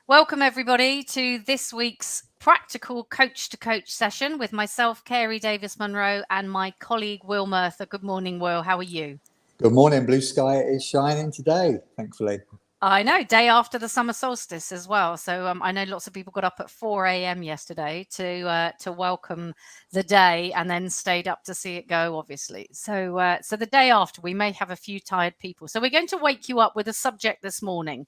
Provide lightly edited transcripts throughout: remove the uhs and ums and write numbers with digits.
Welcome, everybody, to this week's practical coach to coach session with myself, Carey Davis-Munro, and my colleague, Will Murtha. Good morning, Will. How are you? Good morning. Blue sky is shining today, thankfully. I know, day after the summer solstice as well. So I know lots of people got up at 4 a.m. yesterday to welcome the day and then stayed up to see it go, obviously. So the day after, we may have a few tired people. So we're going to wake you up with a subject this morning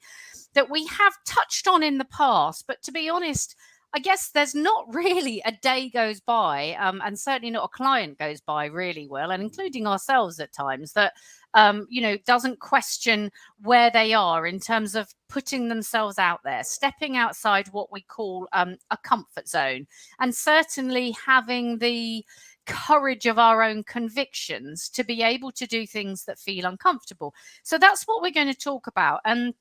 that we have touched on in the past, but to be honest, I guess there's not really a day goes by, and certainly not a client goes by really well, and including ourselves at times, that doesn't question where they are in terms of putting themselves out there, stepping outside what we call a comfort zone, and certainly having the courage of our own convictions to be able to do things that feel uncomfortable. So that's what we're going to talk about. And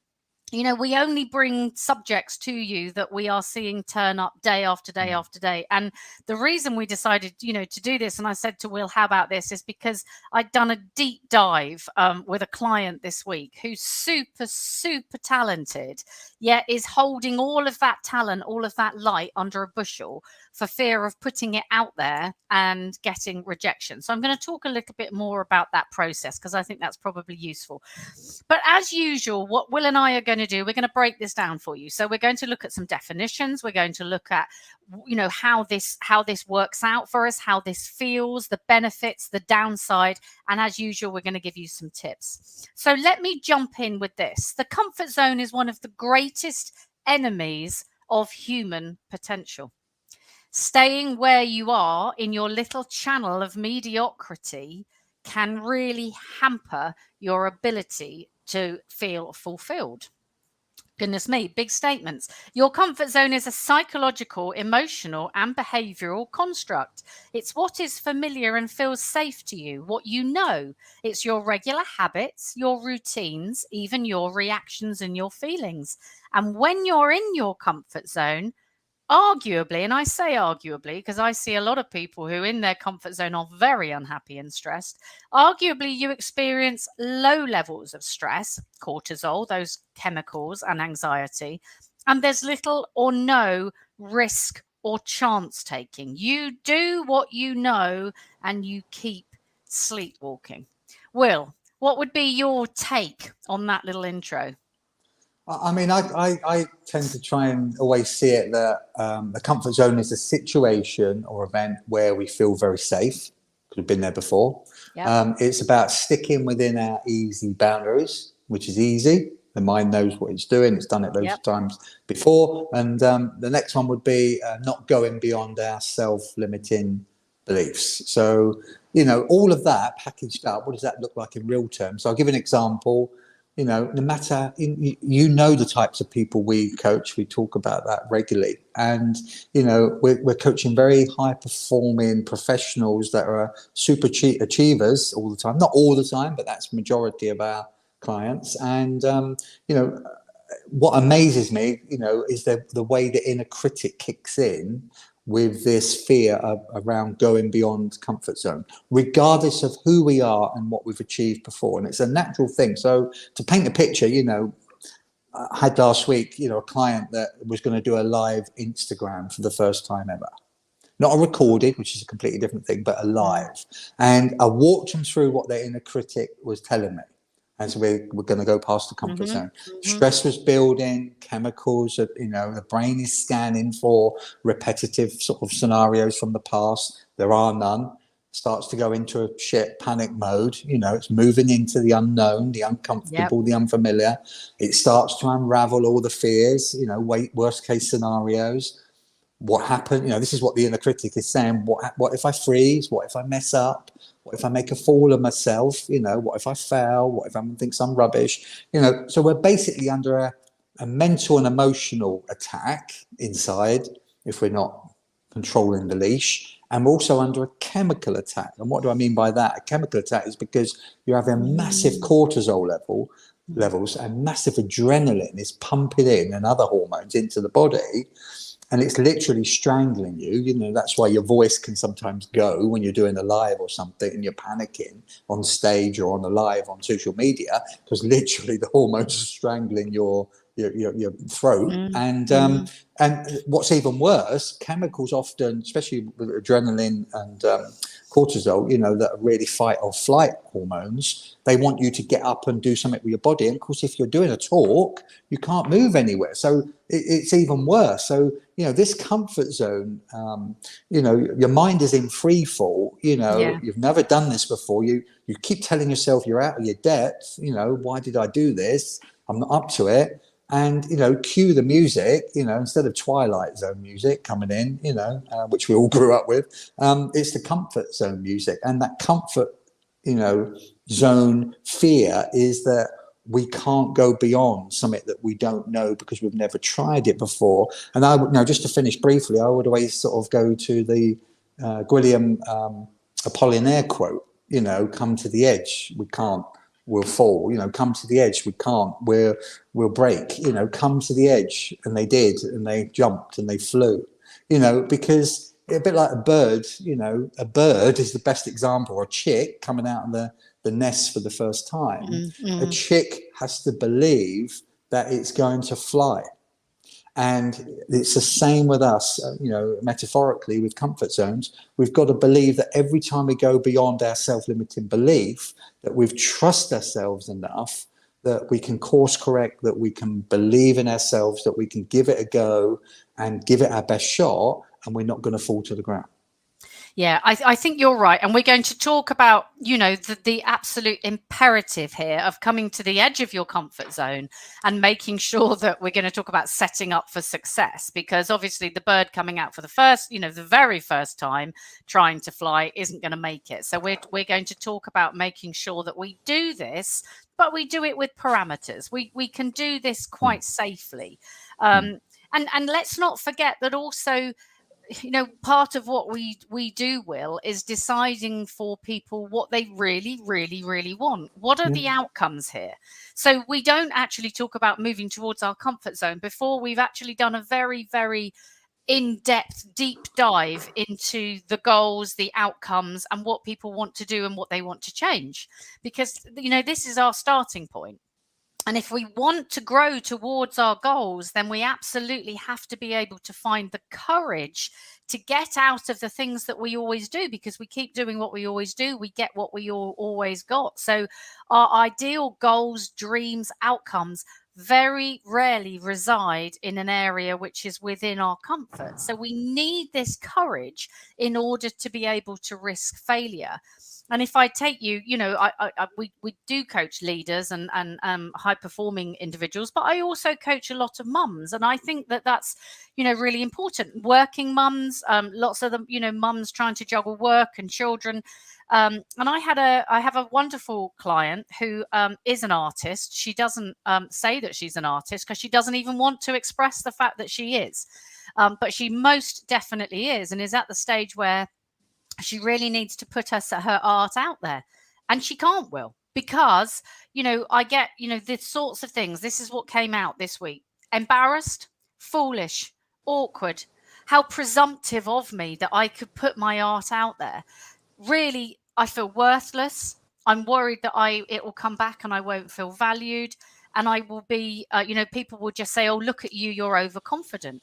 we only bring subjects to you that we are seeing turn up day after day after day. And the reason we decided, to do this, and I said to Will, how about this, is because I'd done a deep dive with a client this week who's super, super talented, yet is holding all of that talent, all of that light under a bushel for fear of putting it out there and getting rejection. So I'm going to talk a little bit more about that process because I think that's probably useful. But as usual, what Will and I are going to do, we're going to break this down for you. So we're going to look at some definitions. We're going to look at, how this works out for us, how this feels, the benefits, the downside. And as usual, we're going to give you some tips. So let me jump in with this. The comfort zone is one of the greatest enemies of human potential. Staying where you are in your little channel of mediocrity can really hamper your ability to feel fulfilled. Goodness me, big statements. Your comfort zone is a psychological, emotional, and behavioral construct. It's what is familiar and feels safe to you, what you know. It's your regular habits, your routines, even your reactions and your feelings. And when you're in your comfort zone, arguably, and I say arguably because I see a lot of people who in their comfort zone are very unhappy and stressed, arguably you experience low levels of stress, cortisol, those chemicals, and anxiety, and there's little or no risk or chance taking. You do what you know and you keep sleepwalking. Will, what would be your take on that little intro? I mean, I tend to try and always see it that the comfort zone is a situation or event where we feel very safe because we've been there before. Yep. It's about sticking within our easy boundaries, which is easy. The mind knows what it's doing. It's done it loads of times before. And the next one would be not going beyond our self-limiting beliefs. So, all of that packaged up, what does that look like in real terms? So I'll give an example. No matter, the types of people we coach, we talk about that regularly. And, we're coaching very high performing professionals that are super achievers all the time. Not all the time, but that's the majority of our clients. And, what amazes me, is the way the inner critic kicks in with this fear around going beyond comfort zone, regardless of who we are and what we've achieved before. And it's a natural thing. So to paint a picture, I had last week, a client that was going to do a live Instagram for the first time ever. Not a recorded, which is a completely different thing, but a live. And I walked them through what their inner critic was telling me. And so we're going to go past the comfort zone. Stress was building, chemicals, the brain is scanning for repetitive sort of scenarios from the past. There are none. Starts to go into a panic mode. It's moving into the unknown, the uncomfortable, the unfamiliar. It starts to unravel all the fears, worst case scenarios. What happened? This is what the inner critic is saying. What if I freeze? What if I mess up? What if I make a fool of myself? What if I fail? What if everyone thinks I'm rubbish? So we're basically under a mental and emotional attack inside if we're not controlling the leash. And we're also under a chemical attack. And what do I mean by that? A chemical attack is because you're having a massive cortisol levels and massive adrenaline is pumping in and other hormones into the body. And it's literally strangling you. That's why your voice can sometimes go when you're doing a live or something and you're panicking on stage or on a live on social media, because literally the hormones are strangling your your throat. And what's even worse, chemicals often, especially with adrenaline and cortisol, that are really fight or flight hormones, they want you to get up and do something with your body. And of course, if you're doing a talk, you can't move anywhere. So it's even worse. So, this comfort zone, your mind is in free fall, you've never done this before. You keep telling yourself you're out of your depth. Why did I do this? I'm not up to it. And, cue the music, instead of Twilight Zone music coming in, which we all grew up with, it's the comfort zone music. And that comfort, zone fear is that we can't go beyond something that we don't know because we've never tried it before. And I would, just to finish briefly, I would always sort of go to the Guillaume Apollinaire quote, come to the edge, we can't. We'll fall, come to the edge, we can't, we'll break, come to the edge. And they did, and they jumped and they flew, because a bit like a bird, a bird is the best example, or a chick coming out of the nest for the first time. A chick has to believe that it's going to fly. And it's the same with us, metaphorically with comfort zones. We've got to believe that every time we go beyond our self-limiting belief, that we've trust ourselves enough, that we can course correct, that we can believe in ourselves, that we can give it a go and give it our best shot, and we're not going to fall to the ground. Yeah, I think you're right. And we're going to talk about, the absolute imperative here of coming to the edge of your comfort zone and making sure that we're going to talk about setting up for success, because obviously the bird coming out for the first, the very first time trying to fly isn't going to make it. So we're going to talk about making sure that we do this, but we do it with parameters. We can do this quite safely. And let's not forget that also, part of what we do, Will, is deciding for people what they really, really, really want. What are the outcomes here? So we don't actually talk about moving towards our comfort zone before we've actually done a very, very in-depth, deep dive into the goals, the outcomes, and what people want to do and what they want to change. Because, this is our starting point. And if we want to grow towards our goals, then we absolutely have to be able to find the courage to get out of the things that we always do, because we keep doing what we always do. We get what we always got. So our ideal goals, dreams, outcomes very rarely reside in an area which is within our comfort. So we need this courage in order to be able to risk failure. And if I take you, we do coach leaders and high performing individuals, but I also coach a lot of mums. And I think that that's, really important. Working mums, lots of them, mums trying to juggle work and children. And I have a wonderful client who is an artist. She doesn't say that she's an artist because she doesn't even want to express the fact that she is. But she most definitely is, and is at the stage where she really needs to put her art out there. And she can't, Will, because, I get, the sorts of things. This is what came out this week. Embarrassed, foolish, awkward. How presumptive of me that I could put my art out there. Really, I feel worthless. I'm worried that it will come back and I won't feel valued. And I will be, people will just say, oh, look at you, you're overconfident.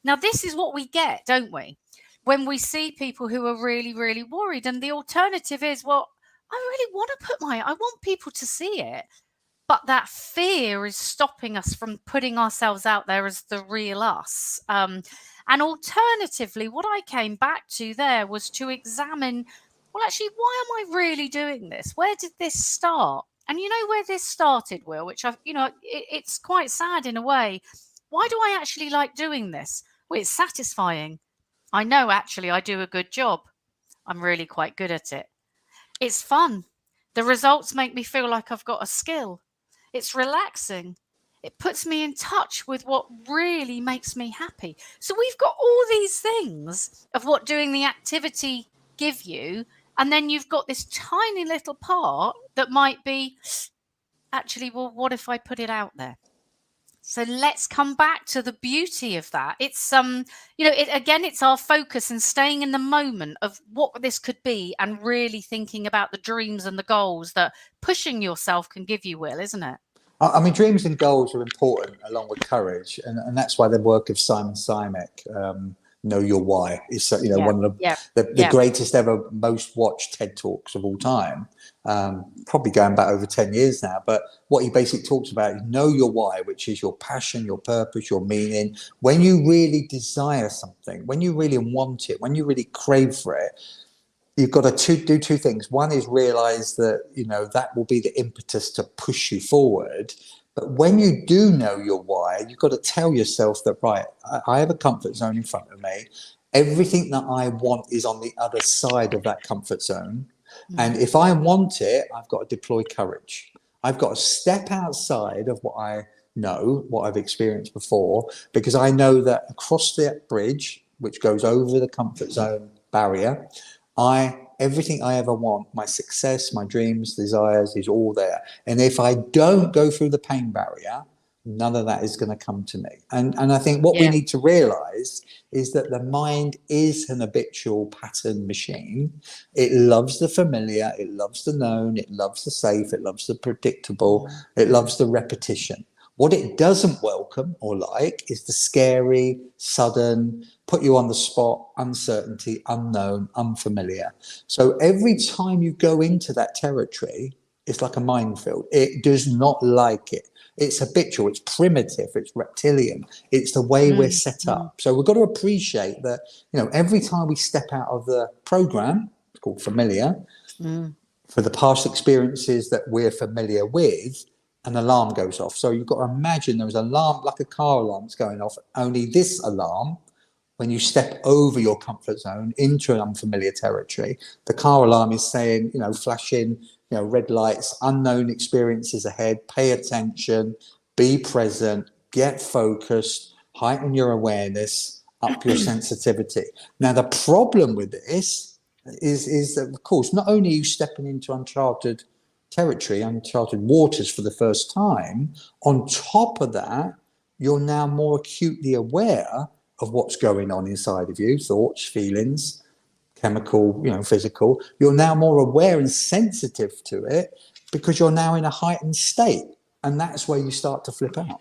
Now, this is what we get, don't we? When we see people who are really, really worried. And the alternative is, well, I really want to I want people to see it. But that fear is stopping us from putting ourselves out there as the real us. And alternatively, what I came back to there was to examine, well, actually, why am I really doing this? Where did this start? And where this started, Will, which it's quite sad in a way. Why do I actually like doing this? Well, it's satisfying. I know actually I do a good job. I'm really quite good at it. It's fun. The results make me feel like I've got a skill. It's relaxing. It puts me in touch with what really makes me happy. So we've got all these things of what doing the activity give you. And then you've got this tiny little part that might be, actually, well, what if I put it out there? So let's come back to the beauty of that. It's it's our focus and staying in the moment of what this could be, and really thinking about the dreams and the goals that pushing yourself can give you, Will, isn't it? I mean, dreams and goals are important along with courage, and that's why the work of Simon Sinek, Know Your Why, is one of the greatest ever, most watched TED Talks of all time. Probably going back over 10 years now, but what he basically talks about is know your why, which is your passion, your purpose, your meaning. When you really desire something, when you really want it, when you really crave for it, you've got to do two things. One is realize that, that will be the impetus to push you forward. But when you do know your why, you've got to tell yourself that, right, I have a comfort zone in front of me. Everything that I want is on the other side of that comfort zone. And if I want it, I've got to deploy courage. I've got to step outside of what I know, what I've experienced before, because I know that across that bridge, which goes over the comfort zone barrier, everything I ever want, my success, my dreams, desires, is all there. And if I don't go through the pain barrier, none of that is going to come to me. And I think what we need to realize is that the mind is an habitual pattern machine. It loves the familiar, it loves the known, it loves the safe, it loves the predictable, it loves the repetition. What it doesn't welcome or like is the scary, sudden, put you on the spot, uncertainty, unknown, unfamiliar. So every time you go into that territory, it's like a minefield. It does not like it. It's habitual, it's primitive, it's reptilian. It's the way we're set up. So we've got to appreciate that, every time we step out of the program, it's called familiar, for the past experiences that we're familiar with, an alarm goes off. So you've got to imagine there was an alarm, like a car alarm that's going off. Only this alarm, when you step over your comfort zone into an unfamiliar territory, the car alarm is saying, flashing, red lights, unknown experiences ahead, pay attention, be present, get focused, heighten your awareness, up your sensitivity. Now, the problem with this is that, of course, not only are you stepping into uncharted territory, uncharted waters for the first time, on top of that, you're now more acutely aware of what's going on inside of you, thoughts, feelings, chemical, physical. You're now more aware and sensitive to it because you're now in a heightened state. And that's where you start to flip out.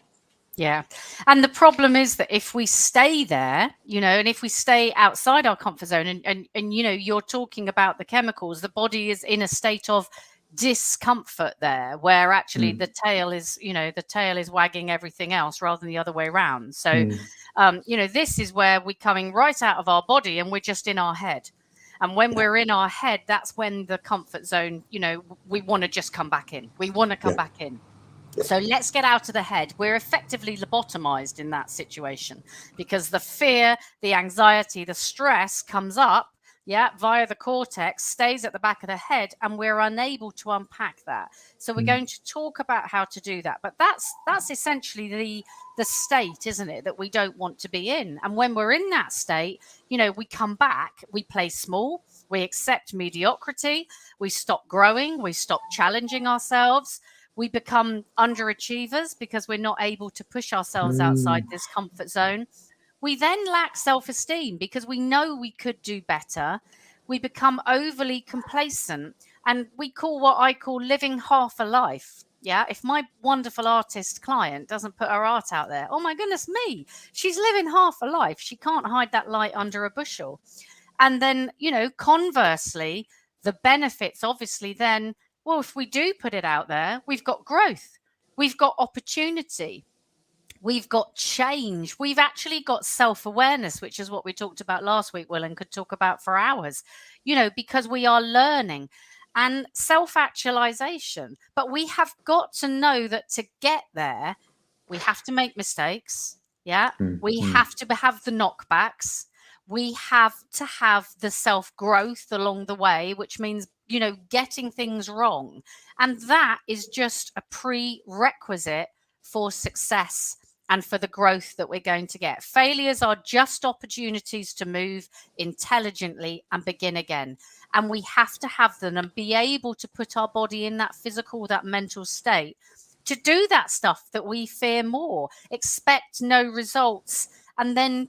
Yeah. And the problem is that if we stay there, and if we stay outside our comfort zone and you're talking about the chemicals, the body is in a state of discomfort there, where actually the tail is wagging everything else rather than the other way around. So, this is where we're coming right out of our body and we're just in our head. And when we're in our head, that's when the comfort zone, we want to just come back in. We want to come back in. So let's get out of the head. We're effectively lobotomized in that situation because the fear, the anxiety, the stress comes up, via the cortex, stays at the back of the head, and we're unable to unpack that. So we're going to talk about how to do that. But that's essentially the state, isn't it, that we don't want to be in. And when we're in that state, we come back, we play small, we accept mediocrity, we stop growing, we stop challenging ourselves. We become underachievers because we're not able to push ourselves outside this comfort zone. We then lack self-esteem because we know we could do better. We become overly complacent, and we call what I call living half a life. Yeah. If my wonderful artist client doesn't put her art out there, oh my goodness me, she's living half a life. She can't hide that light under a bushel. And then, conversely, the benefits obviously then, well, if we do put it out there, we've got growth, we've got opportunity, we've got change, we've actually got self-awareness, which is what we talked about last week, Will, and could talk about for hours, because we are learning and self-actualization. But we have got to know that to get there, we have to make mistakes. Yeah. We have to have the knockbacks. We have to have the self-growth along the way, which means, getting things wrong. And that is just a prerequisite for success and for the growth that we're going to get. Failures are just opportunities to move intelligently and begin again. And we have to have them and be able to put our body in that physical, that mental state to do that stuff that we fear more, expect no results, and then,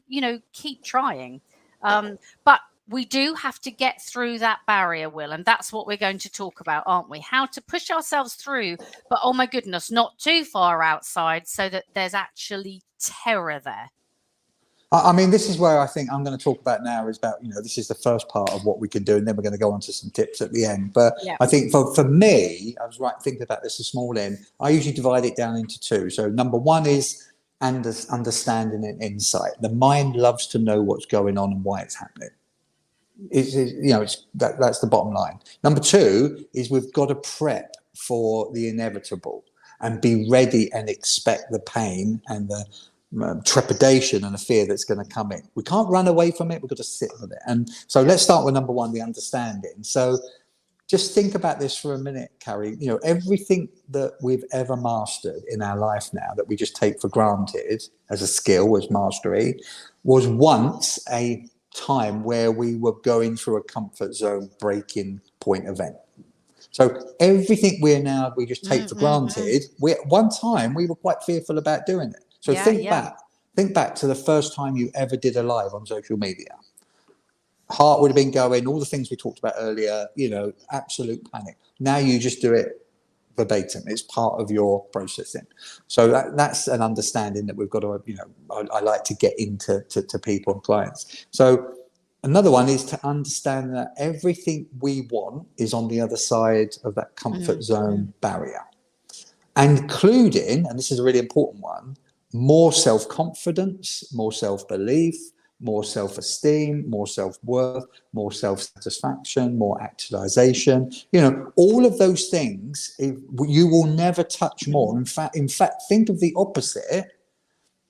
keep trying. But we do have to get through that barrier, Will, and that's what we're going to talk about, aren't we? How to push ourselves through, but oh my goodness, not too far outside so that there's actually terror there. I mean, this is where I think I'm going to talk about now is about, this is the first part of what we can do, and then we're going to go on to some tips at the end. But I think for me, I was thinking about this morning, I usually divide it down into two. So number one is understanding and insight. The mind loves to know what's going on and why it's happening. That's the bottom line. Number two is we've got to prep for the inevitable and be ready and expect the pain and the trepidation and the fear that's going to come in. We can't run away from it. We've got to sit with it. And so let's start with number one, the understanding. So just think about this for a minute, Carrie. Everything that we've ever mastered in our life now that we just take for granted as a skill, as mastery, was once a time where we were going through a comfort zone breaking point event. So everything we just take for granted, at one time we were quite fearful about doing it. So think back to the first time you ever did a live on social media. Heart would have been going, all the things we talked about earlier, absolute panic. Now you just do it verbatim. It's part of your processing. So that's an understanding that we've got to, I like to get into to people and clients. So another one is to understand that everything we want is on the other side of that comfort zone barrier, including, and this is a really important one, more self-confidence, more self-belief, more self-esteem, more self-worth, more self-satisfaction, more actualization. All of those things, you will never touch more. In fact, think of the opposite.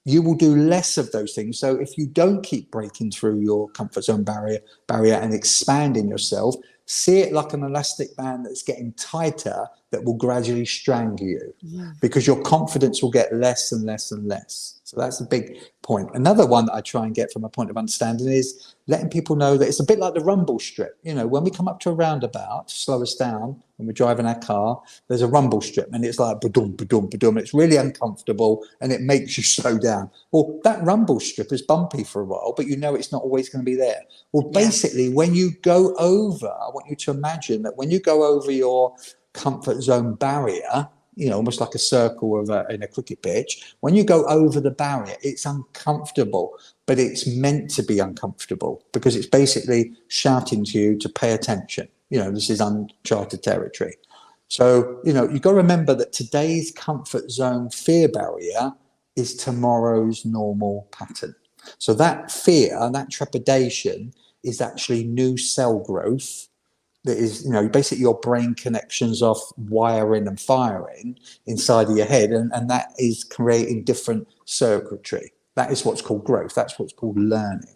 You will do less of those things. So if you don't keep breaking through your comfort zone barrier and expanding yourself, see it like an elastic band that's getting tighter that will gradually strangle you, because your confidence will get less and less and less. So that's a big point. Another one that I try and get from a point of understanding is letting people know that it's a bit like the rumble strip. When we come up to a roundabout to slow us down when we're driving our car, there's a rumble strip and it's like ba-dum, ba-dum, ba-dum. It's really uncomfortable and it makes you slow down. Well, that rumble strip is bumpy for a while, but it's not always going to be there. Well, basically, when you go over, I want you to imagine that when you go over your comfort zone barrier, almost like a circle in a cricket pitch, when you go over the barrier, it's uncomfortable, but it's meant to be uncomfortable because it's basically shouting to you to pay attention. This is uncharted territory. So, you've got to remember that today's comfort zone fear barrier is tomorrow's normal pattern. So that fear, that trepidation is actually new cell growth. That is, basically your brain connections off wiring and firing inside of your head, and that is creating different circuitry. That is what's called growth. That's what's called learning,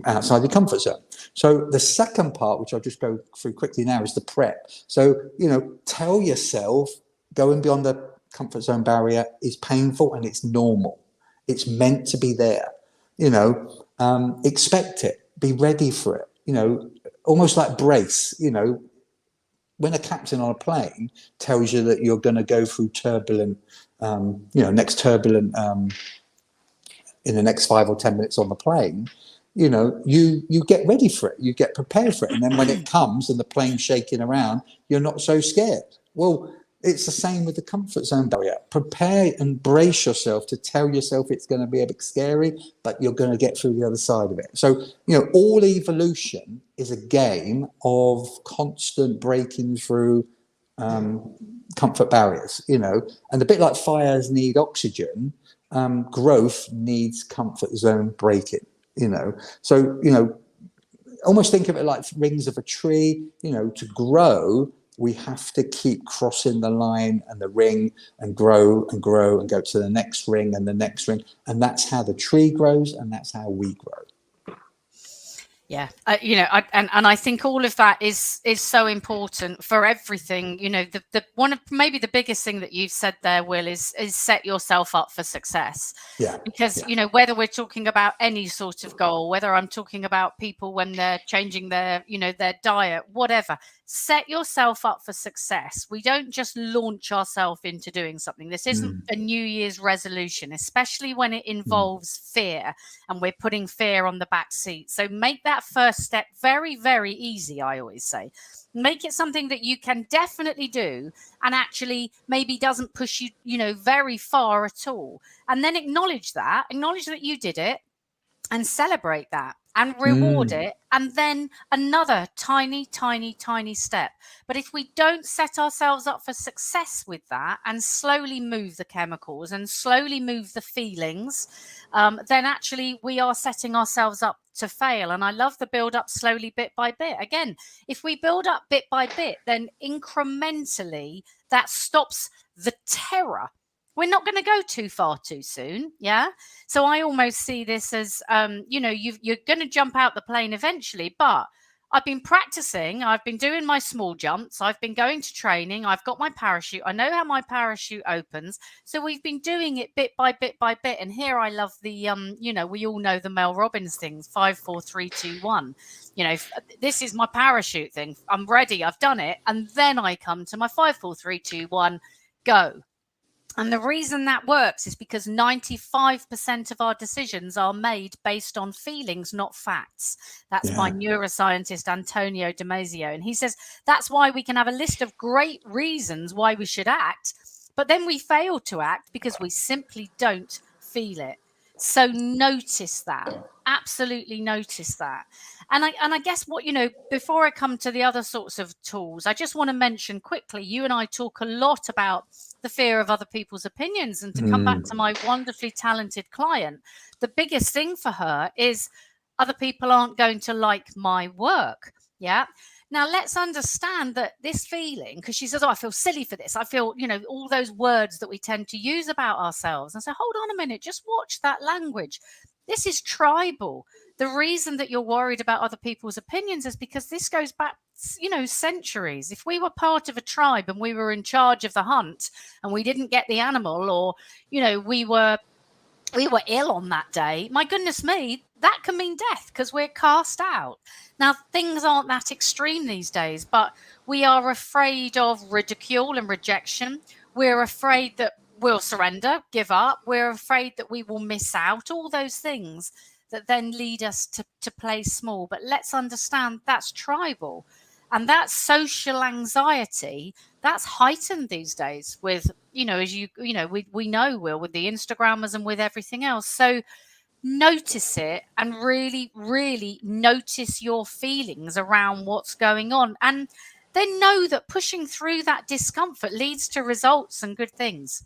outside your comfort zone. So the second part, which I'll just go through quickly now, is the prep. So, tell yourself going beyond the comfort zone barrier is painful and it's normal. It's meant to be there. Expect it, be ready for it, almost like brace. When a captain on a plane tells you that you're going to go through turbulent, in the next 5 or 10 minutes on the plane, you get ready for it, you get prepared for it. And then when it comes and the plane's shaking around, you're not so scared. Well, it's the same with the comfort zone barrier. Prepare and brace yourself to tell yourself it's going to be a bit scary, but you're going to get through the other side of it. So, all evolution is a game of constant breaking through comfort barriers, and a bit like fires need oxygen, growth needs comfort zone breaking, So, almost think of it like rings of a tree. To grow, we have to keep crossing the line and the ring and grow and grow and go to the next ring and the next ring. And that's how the tree grows, and that's how we grow. Yeah, and I think all of that is so important for everything. The one of maybe the biggest thing that you've said there, Will, is set yourself up for success. Yeah. Because whether we're talking about any sort of goal, whether I'm talking about people when they're changing their their diet, whatever, set yourself up for success. We don't just launch ourselves into doing something. This isn't a New Year's resolution, especially when it involves fear and we're putting fear on the back seat. So make that first step very, very easy, I always say. Make it something that you can definitely do and actually maybe doesn't push you, very far at all. And then acknowledge that you did it and celebrate that and reward it. And then another tiny, tiny, tiny step. But if we don't set ourselves up for success with that and slowly move the chemicals and slowly move the feelings, then actually we are setting ourselves up to fail. And I love the build up slowly, bit by bit. Again, if we build up bit by bit, then incrementally that stops the terror. We're not going to go too far too soon. Yeah. So I almost see this as, you're going to jump out the plane eventually, but I've been practicing. I've been doing my small jumps. I've been going to training. I've got my parachute. I know how my parachute opens. So we've been doing it bit by bit by bit. And here I love the, we all know the Mel Robbins things, 5, 4, 3, 2, 1. This is my parachute thing. I'm ready. I've done it. And then I come to my 5, 4, 3, 2, 1, go. And the reason that works is because 95% of our decisions are made based on feelings, not facts. That's by neuroscientist Antonio Damasio. And he says that's why we can have a list of great reasons why we should act, but then we fail to act because we simply don't feel it. So notice that. Absolutely notice that. And I guess before I come to the other sorts of tools, I just want to mention quickly, you and I talk a lot about the fear of other people's opinions. And to come back to my wonderfully talented client, the biggest thing for her is other people aren't going to like my work. Yeah. Now, let's understand that this feeling, because she says, I feel silly for this. I feel, all those words that we tend to use about ourselves. And so hold on a minute, just watch that language. This is tribal. The reason that you're worried about other people's opinions is because this goes back, centuries. If we were part of a tribe and we were in charge of the hunt and we didn't get the animal, or, we were ill on that day, my goodness me, that can mean death because we're cast out. Now, things aren't that extreme these days, but we are afraid of ridicule and rejection. We're afraid that we'll surrender, give up. We're afraid that we will miss out, all those things that then lead us to play small. But let's understand that's tribal. And that social anxiety, that's heightened these days with, as we know, Will, with the Instagrammers and with everything else. So notice it and really, really notice your feelings around what's going on. And then know that pushing through that discomfort leads to results and good things.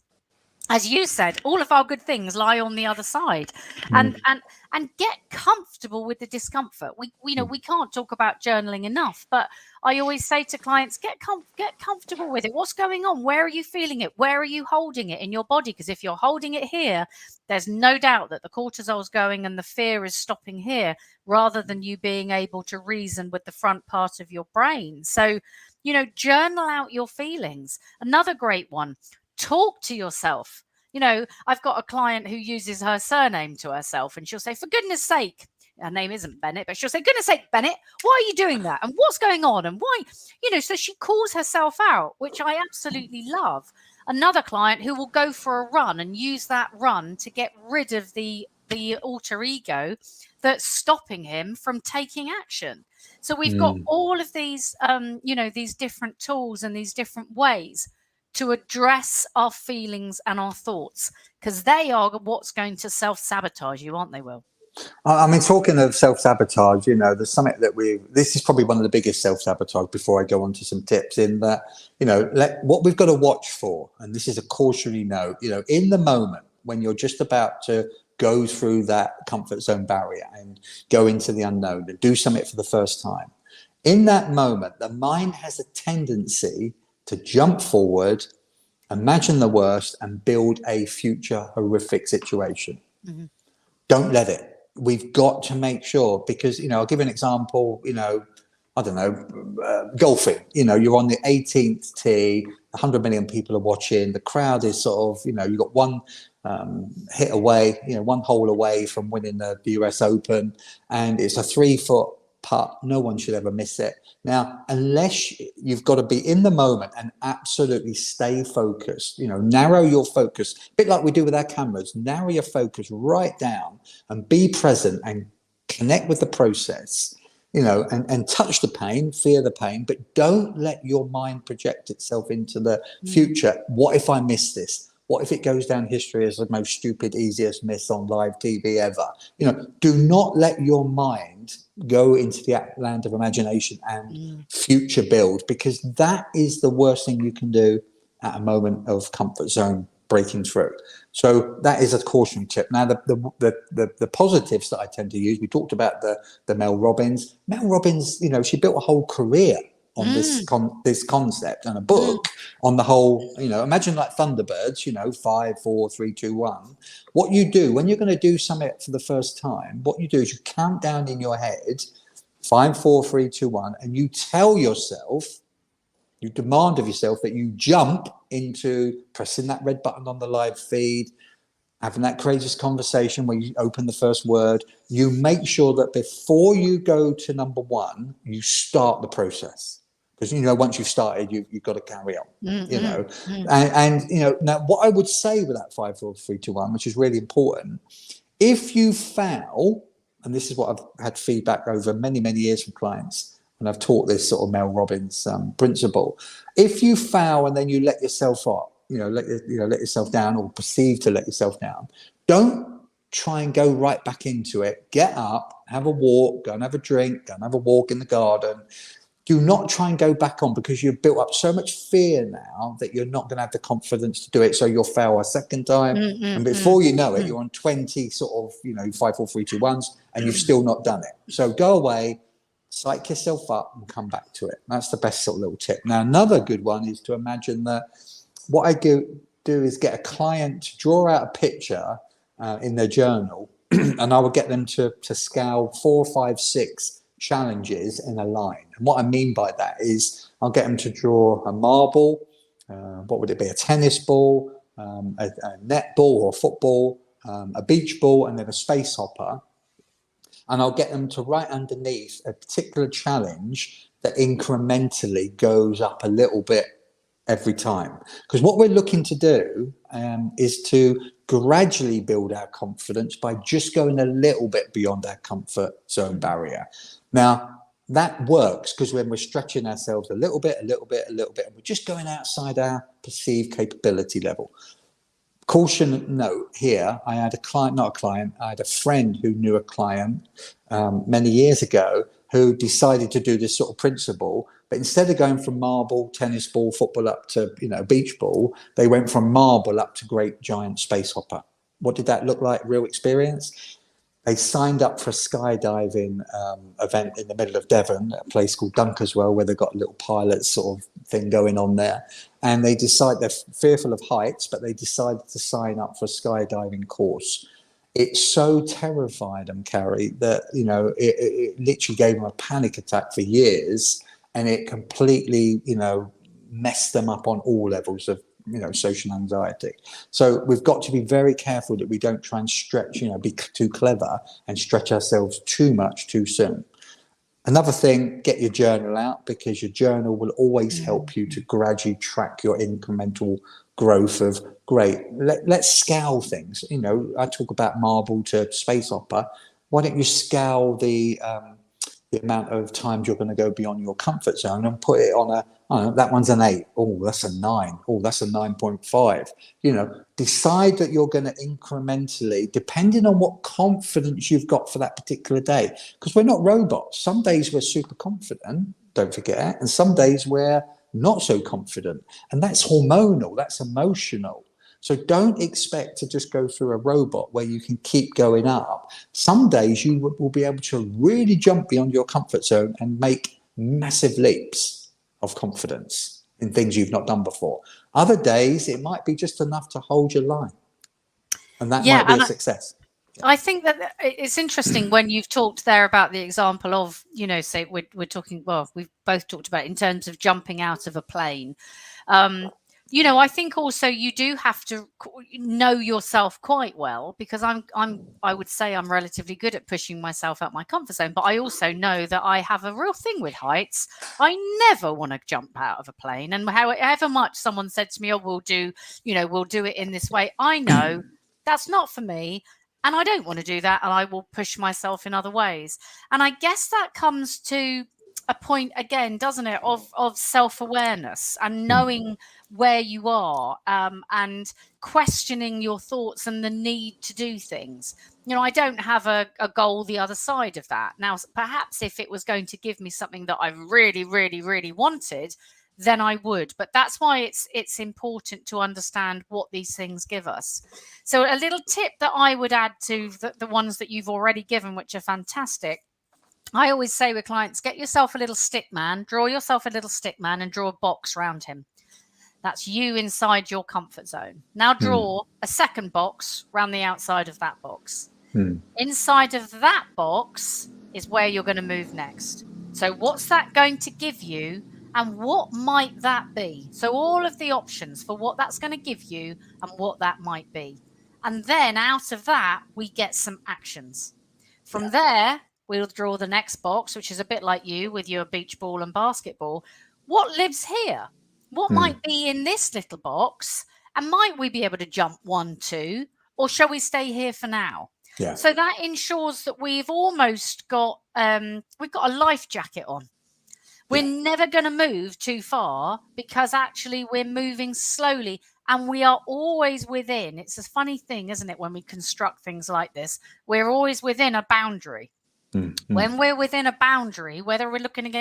As you said, all of our good things lie on the other side, and get comfortable with the discomfort. We can't talk about journaling enough, but I always say to clients, get comfortable with it. What's going on? Where are you feeling it? Where are you holding it in your body? Because if you're holding it here, there's no doubt that the cortisol's going and the fear is stopping here, rather than you being able to reason with the front part of your brain. So, journal out your feelings. Another great one. Talk to yourself. I've got a client who uses her surname to herself, and she'll say, for goodness sake, her name isn't Bennett, but she'll say, goodness sake, Bennett, why are you doing that? And what's going on? And why, so she calls herself out, which I absolutely love. Another client who will go for a run and use that run to get rid of the alter ego that's stopping him from taking action. So we've got all of these, these different tools and these different ways to address our feelings and our thoughts, because they are what's going to self-sabotage you, aren't they, Will? I mean, talking of self-sabotage, there's something that this is probably one of the biggest self-sabotage, before I go on to some tips, in that, what we've got to watch for, and this is a cautionary note, in the moment when you're just about to go through that comfort zone barrier and go into the unknown and do something for the first time, in that moment, the mind has a tendency to jump forward, imagine the worst, and build a future horrific situation. Don't let it. We've got to make sure, because, I'll give an example, I don't know, golfing, you're on the 18th tee, 100 million people are watching, the crowd is sort of, you've got one hit away, one hole away from winning the US Open, and it's a 3-foot putt. No one should ever miss it. Now, unless you've got to be in the moment and absolutely stay focused, narrow your focus, a bit like we do with our cameras, narrow your focus right down and be present and connect with the process, and touch the pain, feel the pain, but don't let your mind project itself into the future. What if I miss this? What if it goes down history as the most stupid, easiest miss on live TV ever? Do not let your mind go into the land of imagination and future build, because that is the worst thing you can do at a moment of comfort zone breaking through. So that is a cautionary tip. Now, the positives that I tend to use, we talked about the Mel Robbins. Mel Robbins, she built a whole career on this concept and a book on the whole, imagine like Thunderbirds, 5, 4, 3, 2, 1. What you do when you're going to do something for the first time, what you do is you count down in your head 5, 4, 3, 2, 1, and you tell yourself, you demand of yourself that you jump into pressing that red button on the live feed, having that courageous conversation where you open the first word. You make sure that before you go to number 1, you start the process. Because, once you've started, you've got to carry on, And now what I would say with that 5, 4, 3, 2, 1, which is really important, if you fail, and this is what I've had feedback over many, many years from clients, and I've taught this sort of Mel Robbins principle. If you fail and then you let yourself up, let yourself down, or perceive to let yourself down, don't try and go right back into it. Get up, have a walk, go and have a drink, go and have a walk in the garden. Do not try and go back on, because you've built up so much fear now that you're not going to have the confidence to do it. So you'll fail a second time. And before you know it, you're on 20 sort of, 5, 4, 3, 2, 1s, and you've still not done it. So go away, psych yourself up and come back to it. That's the best sort of little tip. Now, another good one is to imagine that what I do is get a client to draw out a picture in their journal, and I will get them to scale 4, 5, 6 challenges in a line. And what I mean by that is I'll get them to draw a marble, what would it be, a tennis ball, a netball or football, a beach ball, and then a space hopper. And I'll get them to write underneath a particular challenge that incrementally goes up a little bit every time. Because what we're looking to do is to gradually build our confidence by just going a little bit beyond our comfort zone barrier. Now, that works because when we're stretching ourselves a little bit, and we're just going outside our perceived capability level. Caution note here, I had I had a friend who knew a client many years ago who decided to do this sort of principle, but instead of going from marble, tennis ball, football up to, beach ball, they went from marble up to great giant space hopper. What did that look like? Real experience? They signed up for a skydiving event in the middle of Devon, a place called Dunkerswell, where they've got a little pilot sort of thing going on there. And they decide they're fearful of heights, but they decided to sign up for a skydiving course. It so terrified them, Carrie, that, it literally gave them a panic attack for years. And it completely, messed them up on all levels of, social anxiety. So we've got to be very careful that we don't try and stretch, be too clever and stretch ourselves too much too soon. Another thing, get your journal out, because your journal will always help you to gradually track your incremental growth of, great, let's scale things. I talk about marble to space hopper. Why don't you scale the amount of times you're going to go beyond your comfort zone and put it on that one's an 8. Oh, that's a 9. Oh, that's a 9.5. Decide that you're going to incrementally, depending on what confidence you've got for that particular day, because we're not robots. Some days we're super confident, don't forget, and some days we're not so confident, and that's hormonal, that's emotional. So don't expect to just go through a robot where you can keep going up. Some days you will be able to really jump beyond your comfort zone and make massive leaps of confidence in things you've not done before. Other days, it might be just enough to hold your line. And that might be a success. I think that it's interesting when you've talked there about the example of, say we're talking, we've both talked about it in terms of jumping out of a plane. I think also you do have to know yourself quite well, because I would say I'm relatively good at pushing myself out my comfort zone, but I also know that I have a real thing with heights. I never want to jump out of a plane, and however much someone said to me, "Oh, we'll do it in this way," I know that's not for me, and I don't want to do that, and I will push myself in other ways. And I guess that comes to a point again, doesn't it, of self-awareness and knowing where you are, and questioning your thoughts and the need to do things. I don't have a goal the other side of that. Now, perhaps if it was going to give me something that I really, really, really wanted, then I would. But that's why it's important to understand what these things give us. So a little tip that I would add to the ones that you've already given, which are fantastic. I always say with clients, get yourself a little stick man, draw yourself a little stick man and draw a box around him. That's you inside your comfort zone. Now draw a second box around the outside of that box. Inside of that box is where you're going to move next. So what's that going to give you, and what might that be? So all of the options for what that's going to give you and what that might be. And then out of that, we get some actions. From there, we'll draw the next box, which is a bit like you with your beach ball and basketball. What lives here? What might be in this little box? And might we be able to jump 1, 2, or shall we stay here for now? Yeah. So that ensures that we've almost got we've got a life jacket on. We're never going to move too far, because actually we're moving slowly, and we are always within. It's a funny thing, isn't it, when we construct things like this? We're always within a boundary. When we're within a boundary, whether we're looking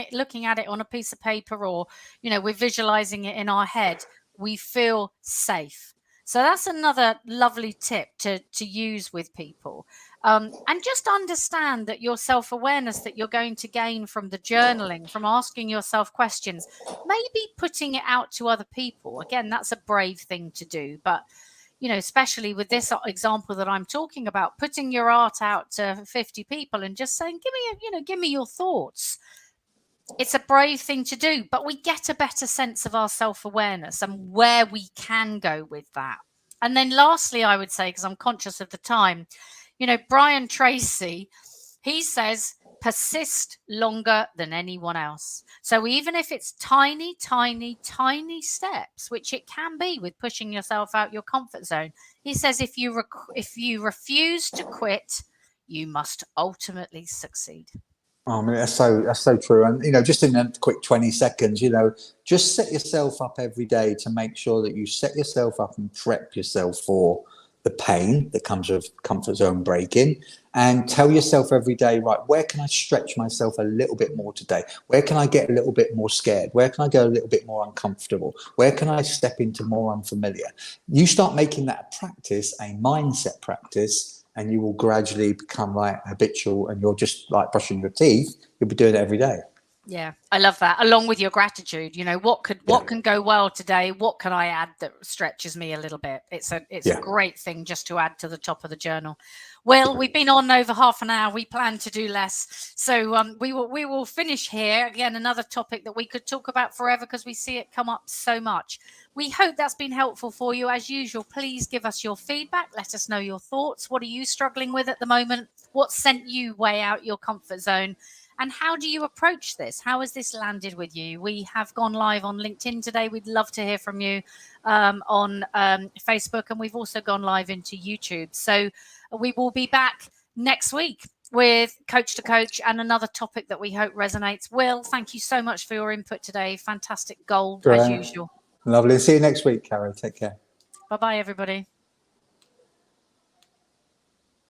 at it on a piece of paper, or we're visualizing it in our head, we feel safe. So that's another lovely tip to use with people. And just understand that your self-awareness that you're going to gain from the journaling, from asking yourself questions, maybe putting it out to other people. Again, that's a brave thing to do, but especially with this example that I'm talking about, putting your art out to 50 people and just saying, give me your thoughts. It's a brave thing to do, but we get a better sense of our self-awareness and where we can go with that. And then lastly, I would say, because I'm conscious of the time, Brian Tracy, he says, persist longer than anyone else. So even if it's tiny, tiny, tiny steps, which it can be with pushing yourself out your comfort zone, he says, if you refuse to quit, you must ultimately succeed. Oh, I mean, that's so true. And, just in a quick 20 seconds, just set yourself up every day to make sure that you set yourself up and prep yourself for the pain that comes with comfort zone breaking, and tell yourself every day, right, where can I stretch myself a little bit more today? Where can I get a little bit more scared? Where can I go a little bit more uncomfortable? Where can I step into more unfamiliar? You start making that a practice, a mindset practice, and you will gradually become like habitual, and you're just like brushing your teeth. You'll be doing it every day. Yeah, I love that. Along with your gratitude, what can go well today? What can I add that stretches me a little bit? It's a great thing just to add to the top of the journal. Well, we've been on over half an hour. We plan to do less, so we will finish here. Again, another topic that we could talk about forever, because we see it come up so much. We hope that's been helpful for you. As usual, please give us your feedback. Let us know your thoughts. What are you struggling with at the moment? What sent you way out your comfort zone? And how do you approach this? How has this landed with you? We have gone live on LinkedIn today. We'd love to hear from you on Facebook, and we've also gone live into YouTube. So we will be back next week with Coach to Coach and another topic that we hope resonates. Will, thank you so much for your input today. Fantastic gold, as usual. Lovely. See you next week, Carrie. Take care. Bye-bye, everybody.